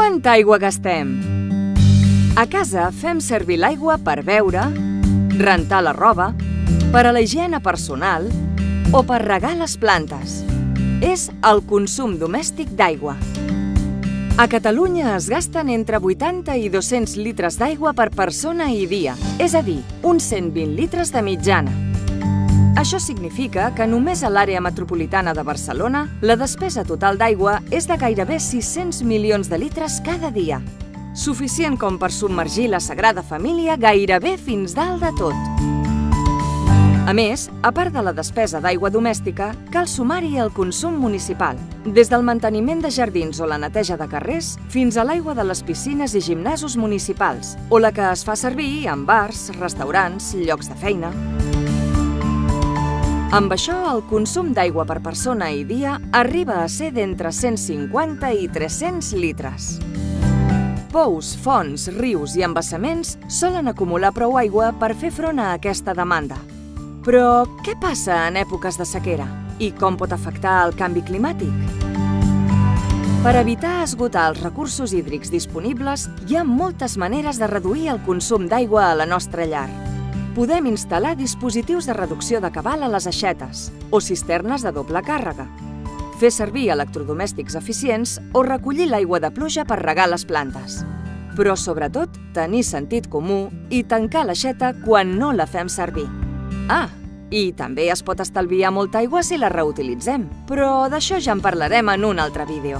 Quanta aigua gastem? A casa fem servir l'aigua per beure, rentar la roba, per a la higiene personal o per regar les plantes. És el consum domèstic d'aigua. A Catalunya es gasten entre 80 i 200 litres d'aigua per persona i dia, és a dir, uns 120 litres de mitjana. Això significa que només a l'àrea metropolitana de Barcelona la despesa total d'aigua és de gairebé 600 milions de litres cada dia. Suficient com per submergir la Sagrada Família gairebé fins dalt de tot. A més, a part de la despesa d'aigua domèstica, cal sumar-hi el consum municipal, des del manteniment de jardins o la neteja de carrers fins a l'aigua de les piscines i gimnasos municipals, o la que es fa servir en bars, restaurants, llocs de feina. Amb això, el consum d'aigua per persona i dia arriba a ser d'entre 150 i 300 litres. Pous, fonts, rius i embassaments solen acumular prou aigua per fer front a aquesta demanda. Però què passa en èpoques de sequera? I com pot afectar el canvi climàtic? Per evitar esgotar els recursos hídrics disponibles, hi ha moltes maneres de reduir el consum d'aigua a la nostra llar. Podem instal·lar dispositius de reducció de cabal a les aixetes o cisternes de doble càrrega, fer servir electrodomèstics eficients o recollir l'aigua de pluja per regar les plantes. Però, sobretot, tenir sentit comú i tancar l'aixeta quan no la fem servir. I també es pot estalviar molta aigua si la reutilitzem, però d'això ja en parlarem en un altre vídeo.